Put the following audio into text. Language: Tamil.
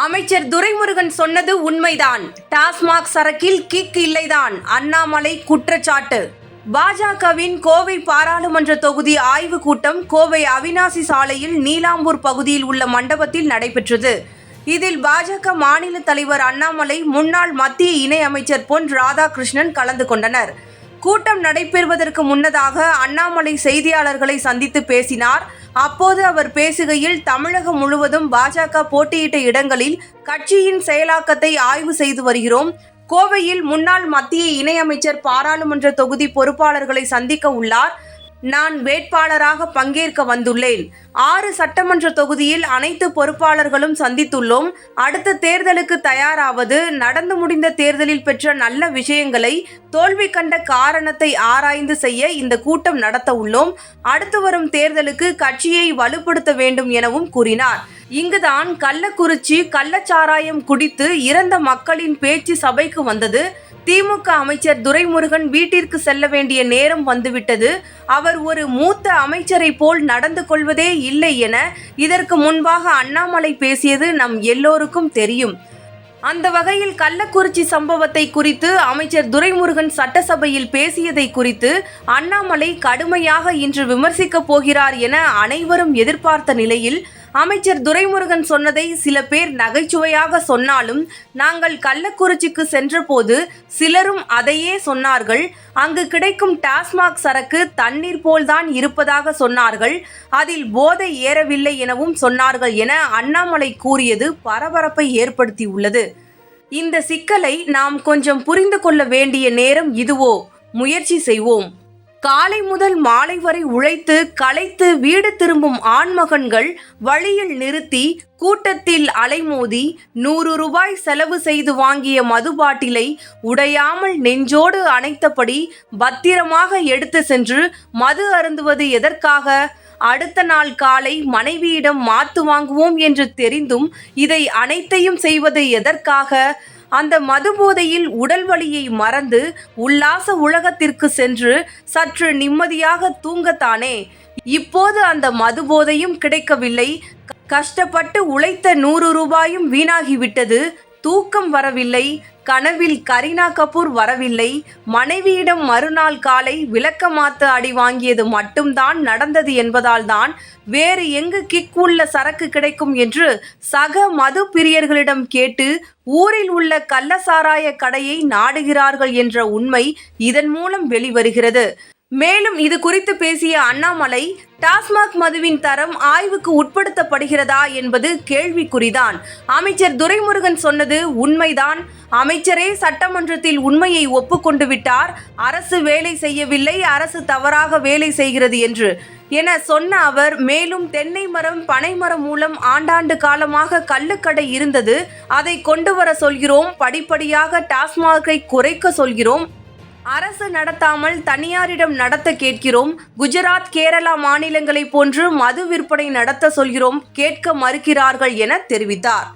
அமைச்சர் துரைமுருகன் சொன்னது உண்மைதான். டாஸ்மாக் சரக்கில் கிக் இல்லைதான். அண்ணாமலை குற்றச்சாட்டு. பாஜகவின் கோவை பாராளுமன்ற தொகுதி ஆய்வுக் கூட்டம் கோவை அவிநாசி சாலையில் நீலாம்பூர் பகுதியில் உள்ள மண்டபத்தில் நடைபெற்றது. இதில் பாஜக மாநில தலைவர் அண்ணாமலை, முன்னாள் மத்திய இணை அமைச்சர் பொன் ராதாகிருஷ்ணன் கலந்து கொண்டனர். கூட்டம் நடைபெறுவதற்கு முன்னதாக அண்ணாமலை செய்தியாளர்களை சந்தித்து பேசினார். அப்போது அவர் பேசுகையில், தமிழகம் முழுவதும் பாஜக போட்டியிட்ட இடங்களில் கட்சியின் செயலாக்கத்தை ஆய்வு செய்து வருகிறோம். கோவையில் முன்னாள் மத்திய இணையமைச்சர் பாராளுமன்ற தொகுதி பொறுப்பாளர்களை சந்திக்க உள்ளார். நான் வேட்பாளராக பங்கேற்க வந்துள்ளேன். 6 சட்டமன்ற தொகுதியில் அனைத்து பொறுப்பாளர்களும் சந்தித்துள்ளோம். அடுத்த தேர்தலுக்கு தயாராவது, நடந்து முடிந்த தேர்தலில் பெற்ற நல்ல விஷயங்களை, தோல்வி கண்ட காரணத்தை ஆராய்ந்து செய்ய இந்த கூட்டம் நடத்த உள்ளோம். அடுத்து வரும் தேர்தலுக்கு கட்சியை வலுப்படுத்த வேண்டும் எனவும் கூறினார். இங்குதான் கள்ளக்குறிச்சி கள்ளச்சாராயம் குடித்து இறந்த மக்களின் பேச்சு சபைக்கு வந்தது. திமுக அமைச்சர் துரைமுருகன் வீட்டிற்கு செல்ல வேண்டிய நேரம் வந்துவிட்டது. அவர் ஒரு மூத்த அமைச்சரை போல் நடந்து கொள்வதே இல்லை என இதற்கு முன்பாக அண்ணாமலை பேசியது நம் எல்லோருக்கும் தெரியும். அந்த வகையில் கள்ளக்குறிச்சி சம்பவத்தை குறித்து அமைச்சர் துரைமுருகன் சட்டசபையில் பேசியதை குறித்து அண்ணாமலை கடுமையாக இன்று விமர்சிக்கப் போகிறார் என அனைவரும் எதிர்பார்த்த நிலையில், அமைச்சர் துரைமுருகன் சொன்னதை சில பேர் நகைச்சுவையாக சொன்னாலும், நாங்கள் கள்ளக்குறிச்சிக்கு சென்றபோது சிலரும் அதையே சொன்னார்கள். அங்கு கிடைக்கும் டாஸ்மாக் சரக்கு தண்ணீர் போல்தான் இருப்பதாக சொன்னார்கள். அதில் போதை ஏறவில்லை எனவும் சொன்னார்கள் என அண்ணாமலை கூறியது பரபரப்பை ஏற்படுத்தியுள்ளது. இந்த சிக்கலை நாம் கொஞ்சம் புரிந்து கொள்ள வேண்டிய நேரம் இதுவோ? முயற்சி செய்வோம். காலை முதல் மாலை வரை உழைத்து களைத்து வீடு திரும்பும் ஆண்மகன்கள் வழியில் நிறுத்தி கூட்டத்தில் அலைமோதி 100 ரூபாய் செலவு செய்து வாங்கிய மது பாட்டிலை உடையாமல் நெஞ்சோடு அணைத்தபடி பத்திரமாக எடுத்து சென்று மது அருந்துவது எதற்காக? அடுத்த நாள் காலை மனைவியிடம் மாத்து வாங்குவோம் என்று தெரிந்தும் இதை அனைத்தையும் செய்வது எதற்காக? அந்த மது போதையில் உடல் வலியை மறந்து உல்லாச உலகத்திற்கு சென்று சற்று நிம்மதியாக தூங்கத்தானே. இப்போது அந்த மது போதையும் கிடைக்கவில்லை. கஷ்டப்பட்டு உழைத்த 100 ரூபாயும் வீணாகிவிட்டது. தூக்கம் வரவில்லை. கனவில் கரீனா கபூர் வரவில்லை. மனைவியிடம் மறுநாள் காலை விளக்க மாத்து அடி வாங்கியது மட்டும்தான் நடந்தது என்பதால் தான் வேறு எங்கு கிக் உள்ள சரக்கு கிடைக்கும் என்று சக மது பிரியர்களிடம் கேட்டு ஊரில் உள்ள கள்ளசாராய கடையை நாடுகிறார்கள் என்ற உண்மை இதன் மூலம் வெளிவருகிறது. மேலும் இது குறித்து பேசிய அண்ணாமலை, டாஸ்மாக் மதுவின் தரம் ஆய்வுக்கு உட்படுத்தப்படுகிறதா என்பது கேள்விக்குறிதான். அமைச்சர் துரைமுருகன் சொன்னது உண்மைதான். அமைச்சரே சட்டமன்றத்தில் உண்மையை ஒப்புக்கொண்டு விட்டார். அரசு வேலை செய்யவில்லை, அரசு தவறாக வேலை செய்கிறது என்று என சொன்ன அவர், மேலும் தென்னை மரம் பனை மரம் மூலம் ஆண்டாண்டு காலமாக கள்ளுக்கடை இருந்தது. அதை கொண்டு வர சொல்கிறோம். படிப்படியாக டாஸ்மாகை குறைக்க சொல்கிறோம். அரசு நடத்தாமல் தனியாரிடம் நடத்த கேட்கிறோம். குஜராத், கேரளா மாநிலங்களை போன்று மது விற்பனை நடத்த சொல்கிறோம். கேட்க மறுக்கிறார்கள் என தெரிவித்தார்.